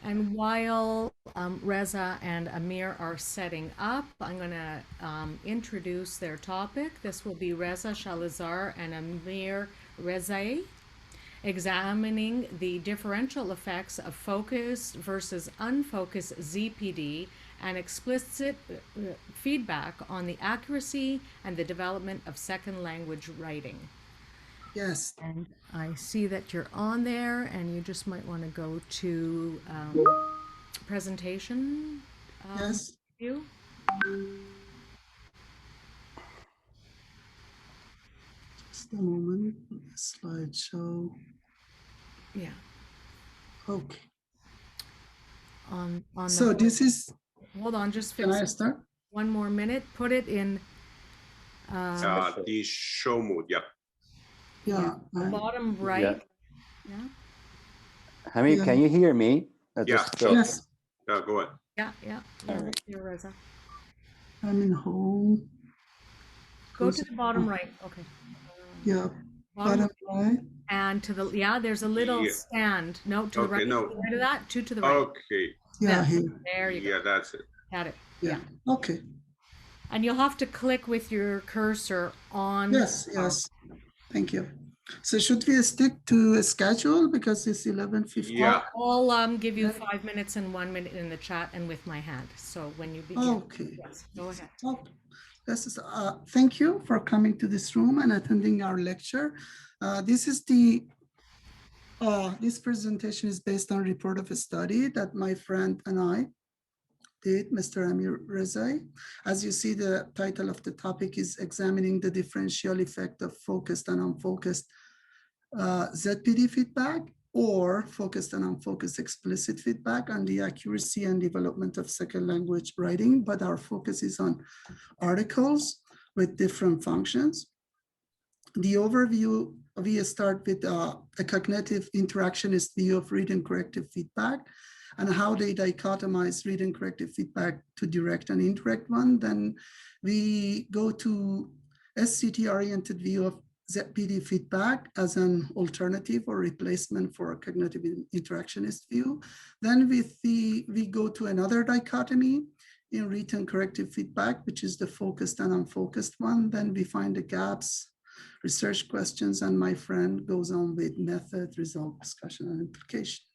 And while Reza and Amir are setting up, I'm going to introduce their topic. This will be Reza Shalizar and Amir Rezai examining the differential effects of focused versus unfocused ZPD and explicit feedback on the accuracy and the development of second language writing. Yes. And I see that you're on there, and you just might want to go to presentation Yes. view. Just a moment. Slideshow. Yeah. Okay. On So the this is. hold on, just Can fix I it. start? 1 more minute. Put it in The show mode, yeah. Yeah. bottom right. Yeah. Hamid, can you hear me? Yeah. Yes. Yeah, go ahead. Yeah. All right. Here, Reza. I'm in home. Go to the bottom right. Okay. Yeah. Bottom right. And to the there's a little stand. No, to the right. No. To the right of that. Two to the right. Okay. Yeah. Here. There you go. Yeah, that's it. Got it. Yeah. Okay. And you'll have to click with your cursor on. Yes. Thank you. So should we stick to a schedule because it's 11:50? Yeah. I'll give you 5 minutes and 1 minute in the chat and with my hand. So when you begin. Okay. Yes, go ahead. Okay. Thank you for coming to this room and attending our lecture. This presentation is based on a report of a study that my friend and I did, Mr. Amir Rezai. As you see, the title of the topic is examining the differential effect of focused and unfocused ZPD feedback, or focused and unfocused explicit feedback on the accuracy and development of second language writing, but our focus is on articles with different functions. The overview, we start with a cognitive interactionist view of reading corrective feedback and how they dichotomize reading corrective feedback to direct and indirect one. Then we go to SCT-oriented view of ZPD feedback as an alternative or replacement for a cognitive interactionist view. Then we go to another dichotomy in written corrective feedback, which is the focused and unfocused one. Then we find the gaps, research questions, and my friend goes on with method, result, discussion, and implication.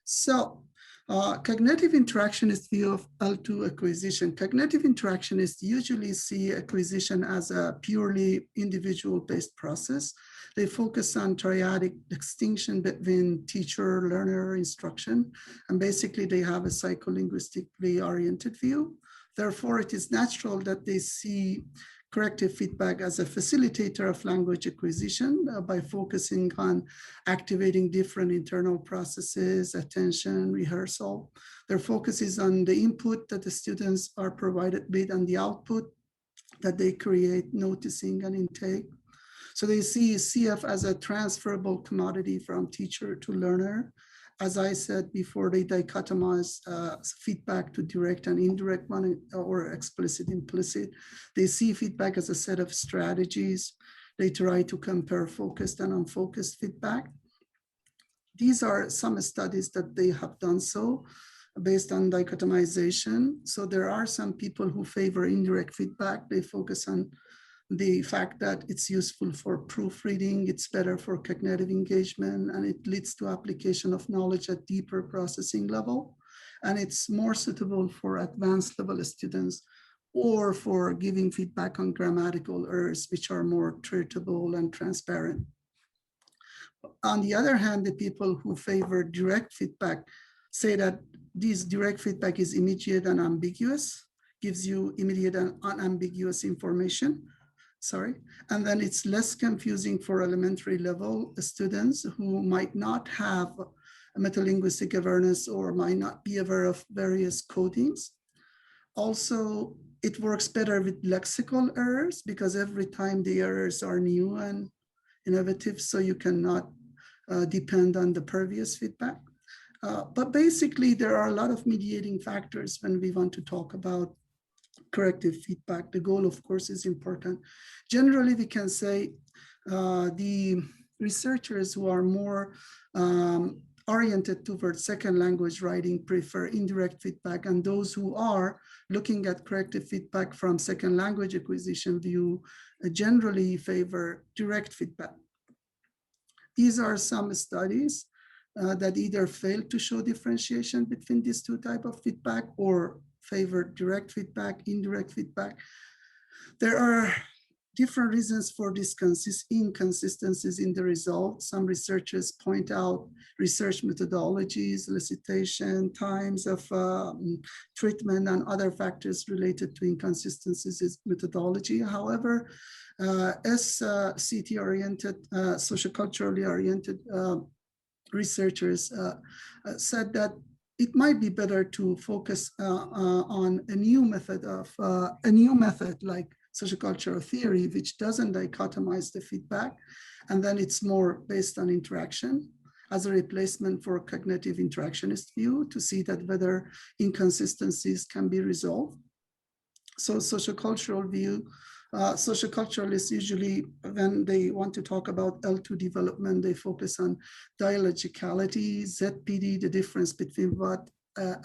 So cognitive interactionist view of L2 acquisition. Cognitive interactionists usually see acquisition as a purely individual-based process. They focus on triadic distinction between teacher, learner, instruction, and basically they have a psycholinguistically oriented view. Therefore, it is natural that they see corrective feedback as a facilitator of language acquisition by focusing on activating different internal processes, attention, rehearsal. Their focus is on the input that the students are provided with and the output that they create, noticing and intake. So they see CF as a transferable commodity from teacher to learner. As I said before, they dichotomize feedback to direct and indirect one, or explicit, implicit. They see feedback as a set of strategies. They try to compare focused and unfocused feedback. These are some studies that they have done so based on dichotomization. So there are some people who favor indirect feedback. They focus on the fact that it's useful for proofreading, it's better for cognitive engagement, and it leads to application of knowledge at deeper processing level. And it's more suitable for advanced level students or for giving feedback on grammatical errors, which are more treatable and transparent. On the other hand, the people who favor direct feedback say that this direct feedback is immediate and ambiguous, gives you immediate and unambiguous information. And then it's less confusing for elementary level students who might not have a metalinguistic awareness or might not be aware of various codings. Also, it works better with lexical errors because every time the errors are new and innovative, so you cannot depend on the previous feedback. But basically, there are a lot of mediating factors when we want to talk about corrective feedback. The goal, of course, is important. Generally, we can say the researchers who are more oriented towards second language writing prefer indirect feedback, and those who are looking at corrective feedback from second language acquisition view generally favor direct feedback. These are some studies that either fail to show differentiation between these two types of feedback or favor direct feedback, indirect feedback. There are different reasons for these inconsistencies in the results. Some researchers point out research methodologies, elicitation, times of treatment, and other factors related to inconsistencies in methodology. However, SCT-oriented, socioculturally oriented researchers said that it might be better to focus on a new method like sociocultural theory, which doesn't dichotomize the feedback, and then it's more based on interaction as a replacement for cognitive interactionist view to see that whether inconsistencies can be resolved. So sociocultural view, socioculturalists usually, when they want to talk about L2 development, they focus on dialogicality, ZPD, the difference between what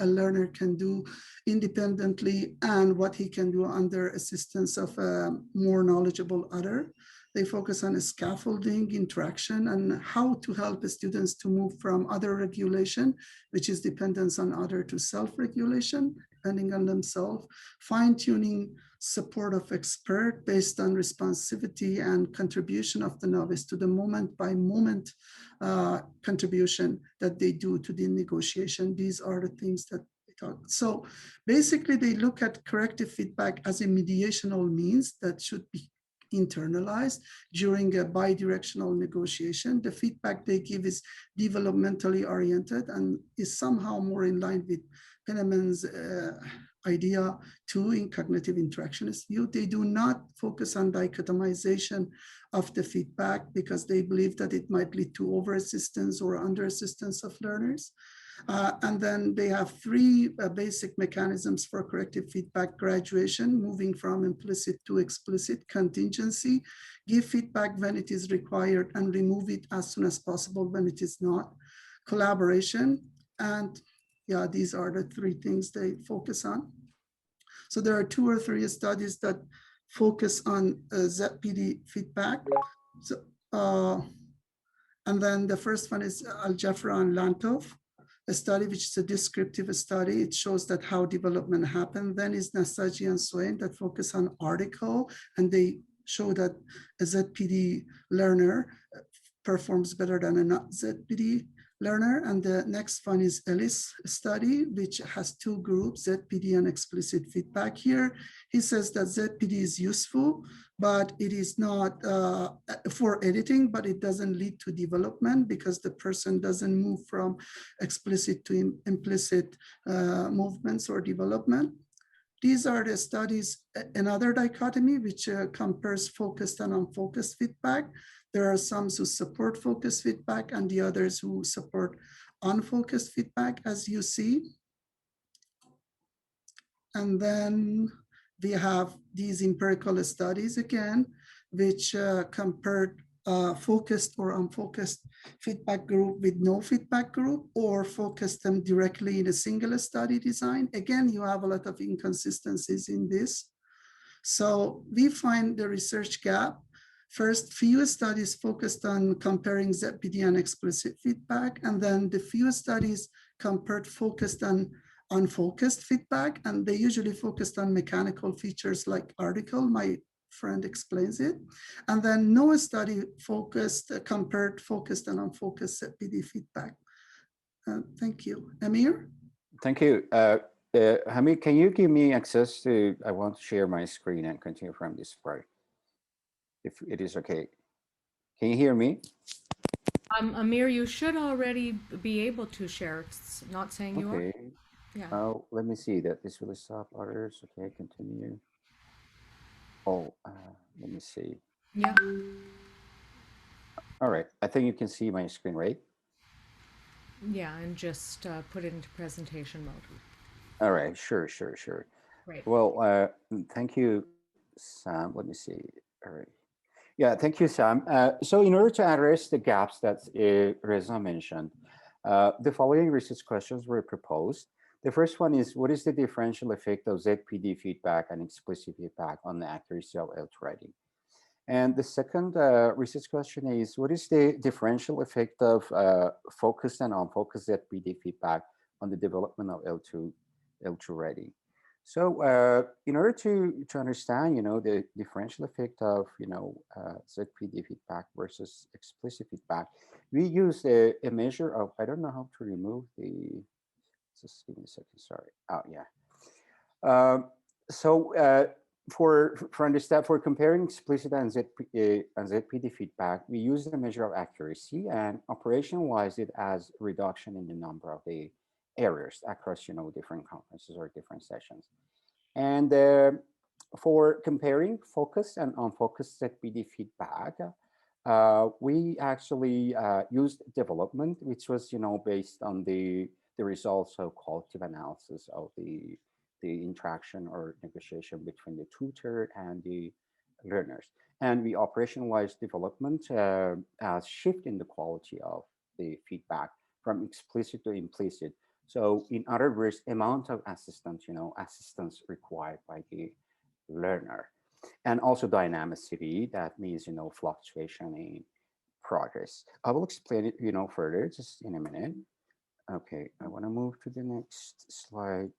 a learner can do independently and what he can do under assistance of a more knowledgeable other. They focus on scaffolding, interaction, and how to help students to move from other regulation, which is dependence on other, to self-regulation, depending on themselves, fine-tuning support of expert based on responsivity and contribution of the novice to the moment-by-moment contribution that they do to the negotiation. These are the things that they talk. So basically, they look at corrective feedback as a mediational means that should be internalized during a bidirectional negotiation. The feedback they give is developmentally oriented and is somehow more in line with Penniman's idea too in cognitive interactionist view. They do not focus on dichotomization of the feedback because they believe that it might lead to over-assistance or under-assistance of learners. And then they have three basic mechanisms for corrective feedback: graduation, moving from implicit to explicit; contingency, give feedback when it is required and remove it as soon as possible when it is not; collaboration. And yeah, these are the three things they focus on. So there are 2 or 3 studies that focus on ZPD feedback. So, and then the first one is Al-Jafra and Lantov, a study which is a descriptive study. It shows that how development happened. Then is Nasaji and Swain that focus on article, and they show that a ZPD learner performs better than a not ZPD learner. And the next one is Ellis study, which has 2 groups, ZPD and explicit feedback. Here, he says that ZPD is useful, but it is not for editing, but it doesn't lead to development because the person doesn't move from explicit to implicit movements or development. These are the studies, another dichotomy, which compares focused and unfocused feedback. There are some who support focused feedback and the others who support unfocused feedback, as you see. And then we have these empirical studies again, which compared focused or unfocused feedback group with no feedback group, or focused them directly in a single study design. Again, you have a lot of inconsistencies in this. So we find the research gap. First, few studies focused on comparing ZPD and explicit feedback, and then the few studies compared focused on unfocused feedback, and they usually focused on mechanical features like article. My friend explains it. And then no study compared focused and unfocused ZPD feedback. Thank you. Amir? Thank you. Hamid, can you give me access to, I want to share my screen and continue from this part, if it is okay. Can you hear me? Amir, you should already be able to share. It's not saying you are. Okay. Yeah. Oh, let me see that this will stop others. Okay, continue. Oh, let me see. Yeah. All right. I think you can see my screen, right? Yeah, and just put it into presentation mode. All right. Sure. Right. Well, thank you, Sam. Let me see. All right. Yeah, thank you, Sam. So in order to address the gaps that Reza mentioned, The following research questions were proposed. The first one is, what is the differential effect of ZPD feedback and explicit feedback on the accuracy of L2 writing? And the second research question is, what is the differential effect of focused and unfocused ZPD feedback on the development of L2 writing? So in order to understand, the differential effect of, ZPD feedback versus explicit feedback, we use a measure of, I don't know how to remove the, just give me a second, sorry. Oh, yeah. So for comparing explicit and ZPD feedback, we use the measure of accuracy and operationalize it as reduction in the number of the errors across different conferences or different sessions. And for comparing focused and unfocused ZPD feedback, we actually used development, which was based on the results of qualitative analysis of the interaction or negotiation between the tutor and the learners. And we operationalized development as shift in the quality of the feedback from explicit to implicit. So in other words, amount of assistance, assistance required by the learner. And also dynamicity, that means, fluctuation in progress. I will explain it, further just in a minute. Okay, I want to move to the next slide.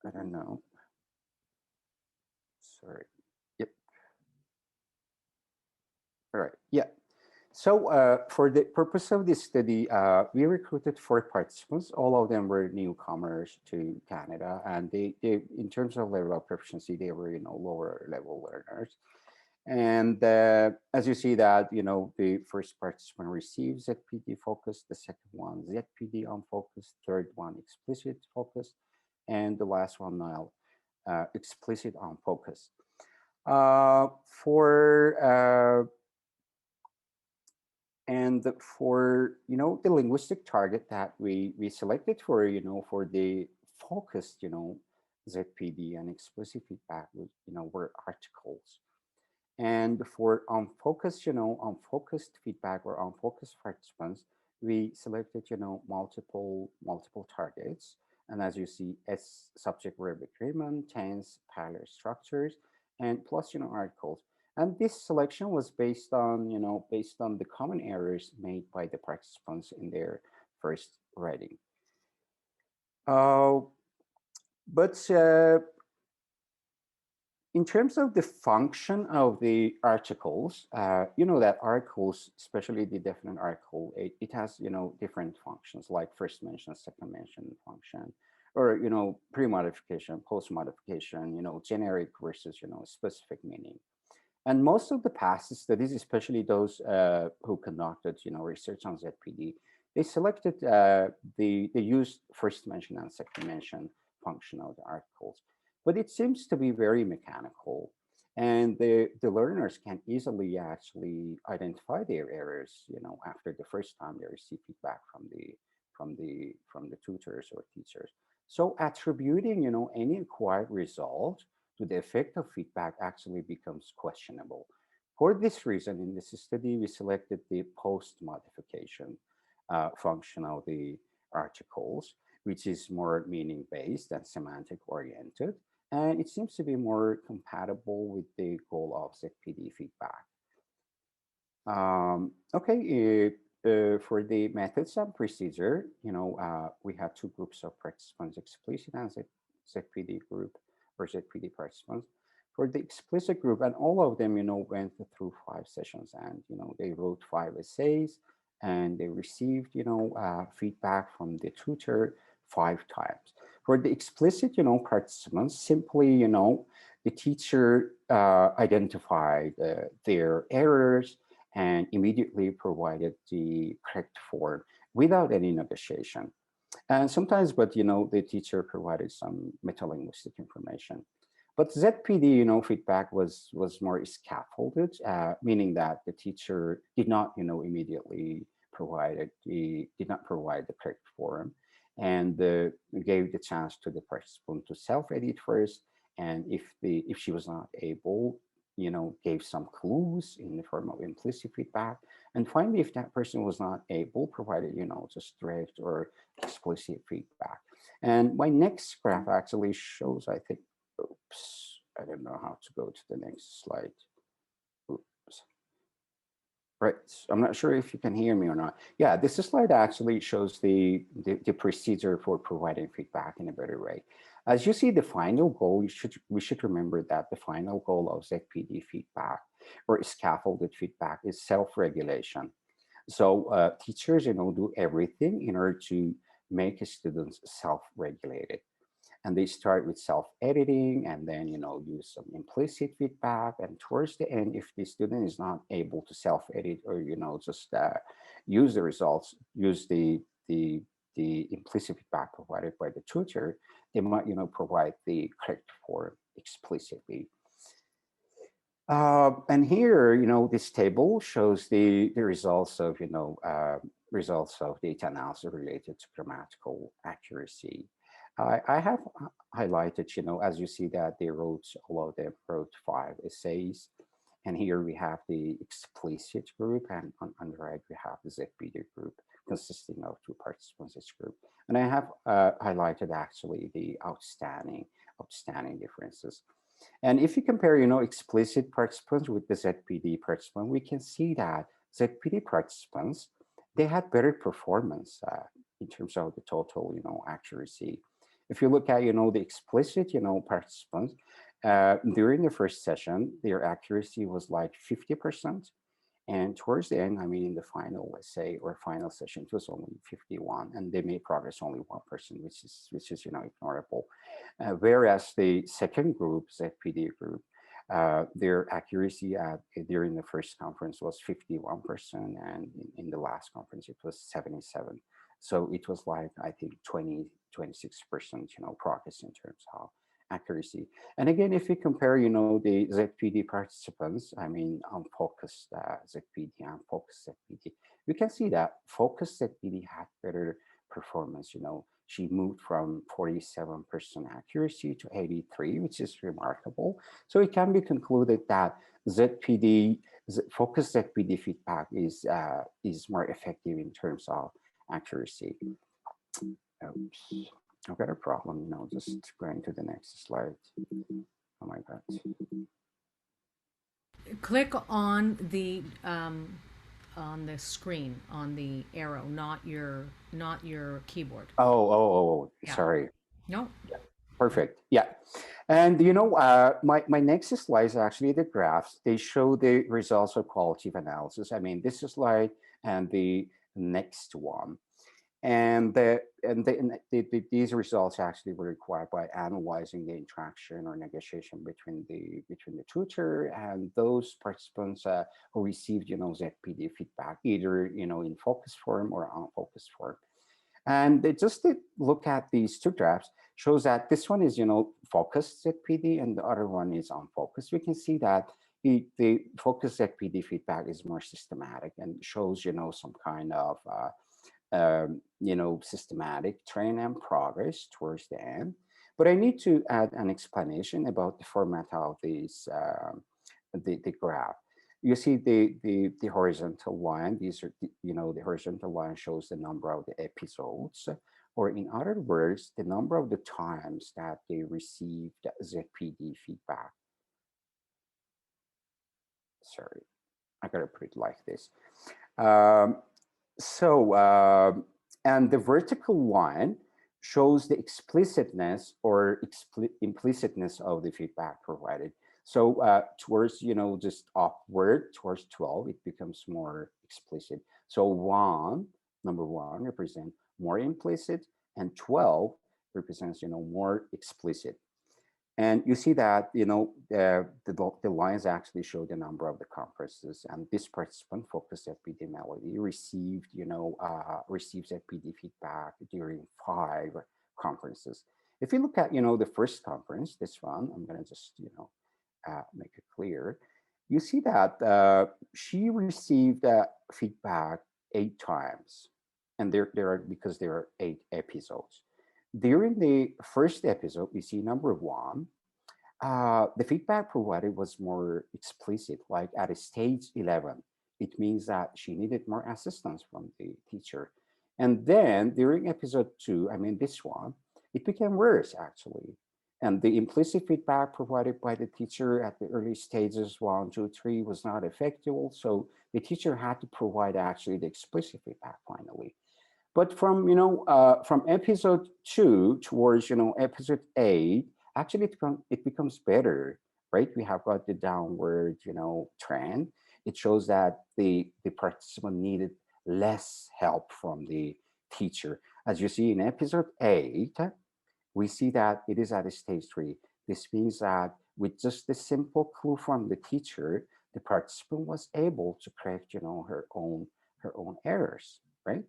I don't know. Sorry. Yep. All right. Yeah. So for the purpose of this study, we recruited 4 participants. All of them were newcomers to Canada, and they in terms of level of proficiency, they were lower level learners. And as you see that, the first participant receives ZPD focus, the second one ZPD unfocused, third one explicit focus, and the last one now explicit unfocused. And for the linguistic target that we selected for for the focused ZPD and explicit feedback were articles. And for unfocused unfocused feedback or unfocused participants, we selected multiple targets. And as you see, S subject verb agreement, tense, parallel structures, and plus articles. And this selection was based on the common errors made by the participants in their first writing. But in terms of the function of the articles, that articles, especially the definite article, it has different functions like first mention, second mention function, or pre-modification, post-modification, generic versus specific meaning. And most of the past studies, especially those who conducted research on ZPD, they selected they used first mention and second mention function of the articles. But it seems to be very mechanical, and the learners can easily actually identify their errors after the first time they receive feedback from the tutors or teachers. So attributing any acquired result to the effect of feedback actually becomes questionable. For this reason, in this study, we selected the post-modification function of the articles, which is more meaning-based and semantic-oriented, and it seems to be more compatible with the goal of ZPD feedback. Okay, for the methods and procedure, we have 2 groups of participants, explicit and ZPD group or ZPD participants. For the explicit group, and all of them, went through 5 sessions, and they wrote 5 essays, and they received, feedback from the tutor 5 times. For the explicit, participants, simply, the teacher identified their errors and immediately provided the correct form without any negotiation. And sometimes, but the teacher provided some metalinguistic information. But ZPD, feedback was more scaffolded, meaning that the teacher did not, immediately provide the correct form, and gave the chance to the participant to self-edit first. And if she was not able, gave some clues in the form of implicit feedback, And finally, if that person was not able, provided, just direct or explicit feedback. And my next graph actually shows, I think, oops, I don't know how to go to the next slide. Oops. Right, I'm not sure if you can hear me or not. Yeah, this slide actually shows the procedure for providing feedback in a better way. As you see, the final goal, we should remember that the final goal of ZPD feedback or scaffolded feedback is self-regulation. So teachers, do everything in order to make students self-regulated. And they start with self-editing and then use some implicit feedback, and towards the end, if the student is not able to self-edit or just use the results, use the implicit feedback provided by the tutor, they might provide the correct form explicitly. And here, this table shows the results of results of data analysis related to grammatical accuracy. I have highlighted, as you see that they wrote, all of them wrote 5 essays. And here we have the explicit group, and on the right, we have the ZPD group consisting of 2 participants each group. And I have highlighted actually the outstanding differences. And if you compare, explicit participants with the ZPD participant, we can see that ZPD participants, they had better performance in terms of the total, accuracy. If you look at, the explicit, participants, during the first session, their accuracy was like 50%. And towards the end, I mean, in the final essay or final session, it was only 51, and they made progress only 1%, which is ignorable. Whereas the second group, ZPD group, their accuracy during the first conference was 51%, and in the last conference it was 77. So it was like, I think, 26%, progress in terms of accuracy. And again, if we compare, the ZPD participants, I mean, unfocused ZPD and focused ZPD, you can see that focused ZPD had better performance. She moved from 47% accuracy to 83, which is remarkable. So it can be concluded that focused ZPD feedback is more effective in terms of accuracy. Oops. I've got a problem, just going to the next slide. Oh my God. Click on the screen, on the arrow, not your keyboard. Oh, Yeah. sorry. No. Perfect. Yeah. And my next slide is actually the graphs. They show the results of qualitative analysis. I mean, this slide and the next one. And these results actually were required by analyzing the interaction or negotiation between the tutor and those participants who received ZPD feedback, either in focus form or unfocused form. And just to look at these 2 graphs shows that this one is focused ZPD and the other one is unfocused. We can see that the focused ZPD feedback is more systematic and shows some kind of systematic trend and progress towards the end. But I need to add an explanation about the format of these, the graph. You see the horizontal line. These are, the horizontal line shows the number of the episodes, or in other words, the number of the times that they received ZPD feedback. Sorry, I gotta put it like this. And the vertical line shows the explicitness or implicitness of the feedback provided. So towards, just upward towards 12, it becomes more explicit. So number one represents more implicit, and 12 represents, more explicit. And you see that, the lines actually show the number of the conferences, and this participant focused ZPD Melody received, receives ZPD feedback during 5 conferences. If you look at, the first conference, this one, I'm gonna just, make it clear. You see that she received feedback 8 times, and because there are 8 episodes. During the first episode, we see number 1, the feedback provided was more explicit, like at a stage 11. it means that she needed more assistance from the teacher. And then during episode 2, I mean this one, it became worse actually. And the implicit feedback provided by the teacher at the early stages 1, 2, 3 was not effective. So the teacher had to provide actually the explicit feedback finally. But from from episode 2 towards episode 8, actually it becomes better, right? We have got the downward trend. It shows that the participant needed less help from the teacher. As you see in episode 8, we see that it is at a stage 3. This means that with just a simple clue from the teacher, the participant was able to correct her own errors, right?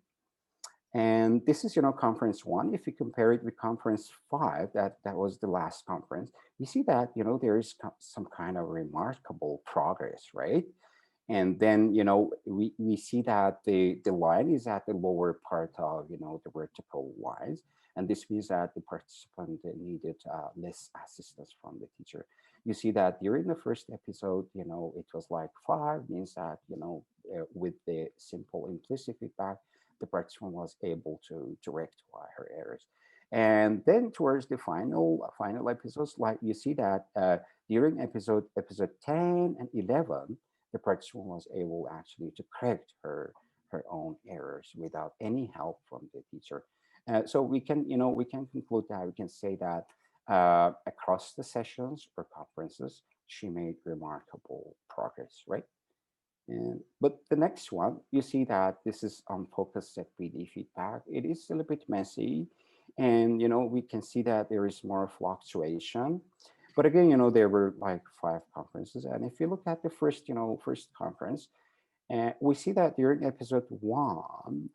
And this is, conference 1. If you compare it with conference 5, that was the last conference, you see that, there is some kind of remarkable progress, right? And then, we see that the line is at the lower part of, the vertical lines. And this means that the participant needed less assistance from the teacher. You see that during the first episode, it was like 5, means that, with the simple implicit feedback, the participant was able to rectify her errors. And then towards the final episodes, like you see that during episode 10 and 11, the participant was able actually to correct her own errors without any help from the teacher. So we can conclude that we can say that across the sessions or conferences, she made remarkable progress, right? But the next one, you see that this is unfocused ZPD feedback. It is a little bit messy, and we can see that there is more fluctuation. But again, there were like 5 conferences, and if you look at the first conference, we see that during episode 1,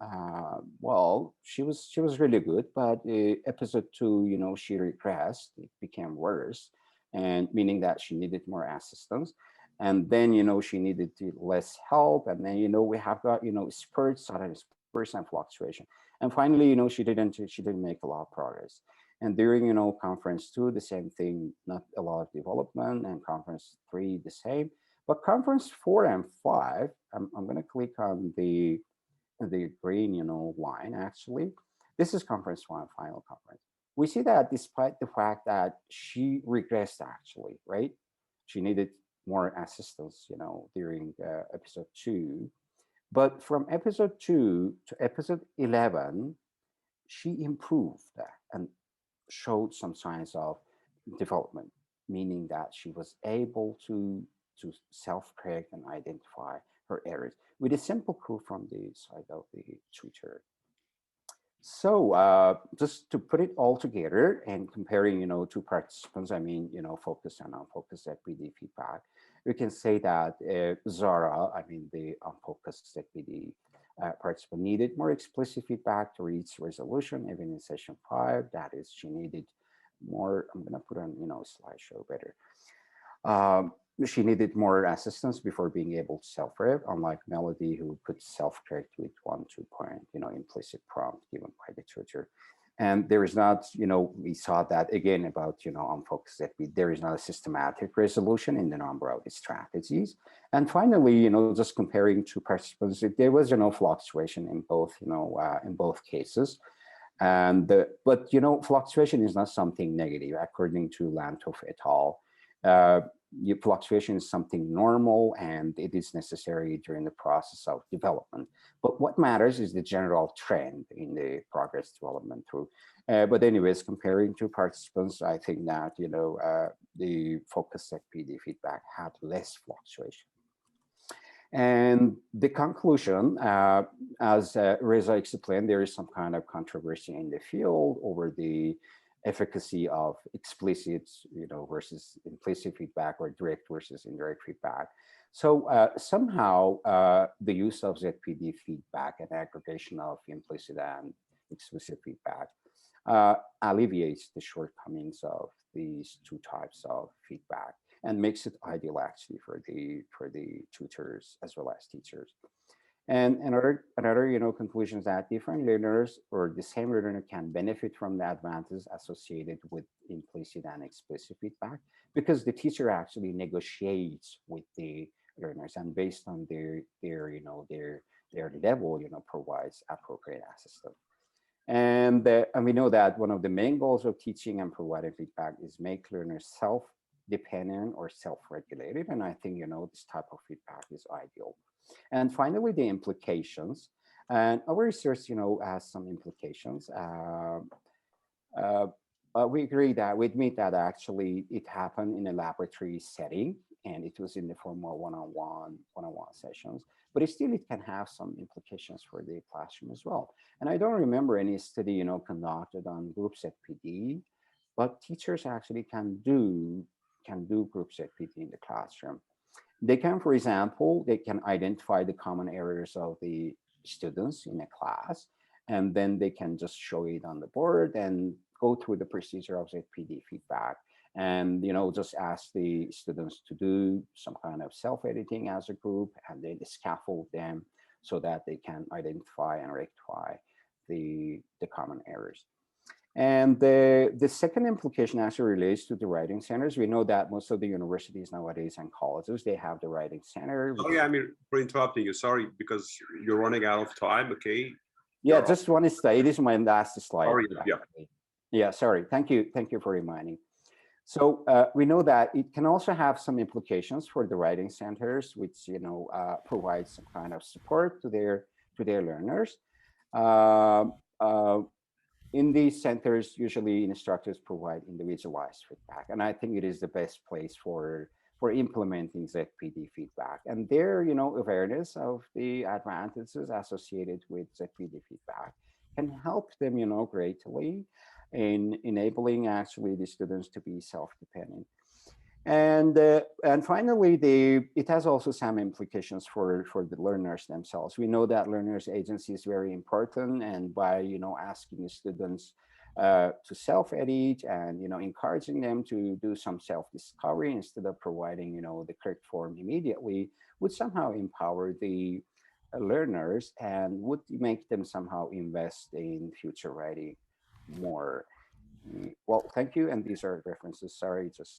well, she was really good, but episode 2, she regressed. It became worse, and meaning that she needed more assistance. And then she needed less help, and then we have got spurts, sudden spurts and fluctuation. And finally, she didn't make a lot of progress. And during conference 2, the same thing, not a lot of development, and conference 3, the same. But conference 4 and 5, I'm going to click on the green line actually. This is conference 1, final conference. We see that despite the fact that she regressed actually, right? She needed more assistance, during episode 2. But from episode 2 to episode 11, she improved and showed some signs of development, meaning that she was able to self-correct and identify her errors with a simple clue from the side of the tutor. So just to put it all together and comparing, two participants, I mean, focused and unfocused ZPD feedback, we can say that Zara, I mean, the unfocused ZPD participant needed more explicit feedback to reach resolution, even in session 5. That is, she needed more, I'm going to put on, slideshow better. She needed more assistance before being able to self-correct, unlike Melody, who could self-correct with 1-2 point, implicit prompt given by the tutor. And there is not, we saw that again about, unfocused that there is not a systematic resolution in the number of strategies. And finally, just comparing two participants, there was, fluctuation in both cases. And but fluctuation is not something negative, according to Lantov et al. Fluctuation is something normal, and it is necessary during the process of development. But what matters is the general trend in the progress development through. But anyways, comparing two participants, I think that the focus PD feedback had less fluctuation. And the conclusion, as Reza explained, there is some kind of controversy in the field over the efficacy of explicit, versus implicit feedback, or direct versus indirect feedback. So somehow the use of ZPD feedback and aggregation of implicit and explicit feedback alleviates the shortcomings of these two types of feedback and makes it ideal actually for the tutors as well as teachers. And another conclusion is that different learners or the same learner can benefit from the advantages associated with implicit and explicit feedback, because the teacher actually negotiates with the learners, and based on their level, provides appropriate assistance. And we know that one of the main goals of teaching and providing feedback is make learners self-dependent or self-regulated. And I think, this type of feedback is ideal. And finally, the implications. And our research, has some implications. Uh, we agree that we admit that actually it happened in a laboratory setting, and it was in the form of one-on-one sessions. But it can have some implications for the classroom as well. And I don't remember any study, conducted on group set PD, but teachers actually can do group set PD in the classroom. They can, for example, they can identify the common areas of the students in a class, and then they can just show it on the board and go through the procedure of ZPD feedback, and just ask the students to do some kind of self-editing as a group, and then scaffold them so that they can identify and rectify the common errors. And the second implication actually relates to the writing centers. We know that most of the universities nowadays and colleges, they have the writing center. Sorry, Amir, for interrupting you. Sorry, because you're running out of time. Okay. Yeah, just one slide. It is my last slide. Sorry, yeah. Yeah, sorry. Thank you for reminding. So we know that it can also have some implications for the writing centers, which provide some kind of support to their learners. In these centers, usually instructors provide individualized feedback, and I think it is the best place for implementing ZPD feedback. And their awareness of the advantages associated with ZPD feedback can help them greatly in enabling actually the students to be self-dependent. And finally, it has also some implications for the learners themselves. We know that learners' agency is very important, and by asking the students to self-edit and encouraging them to do some self-discovery instead of providing the correct form immediately, would somehow empower the learners and would make them somehow invest in future writing more. Well, thank you, and these are references. Sorry, just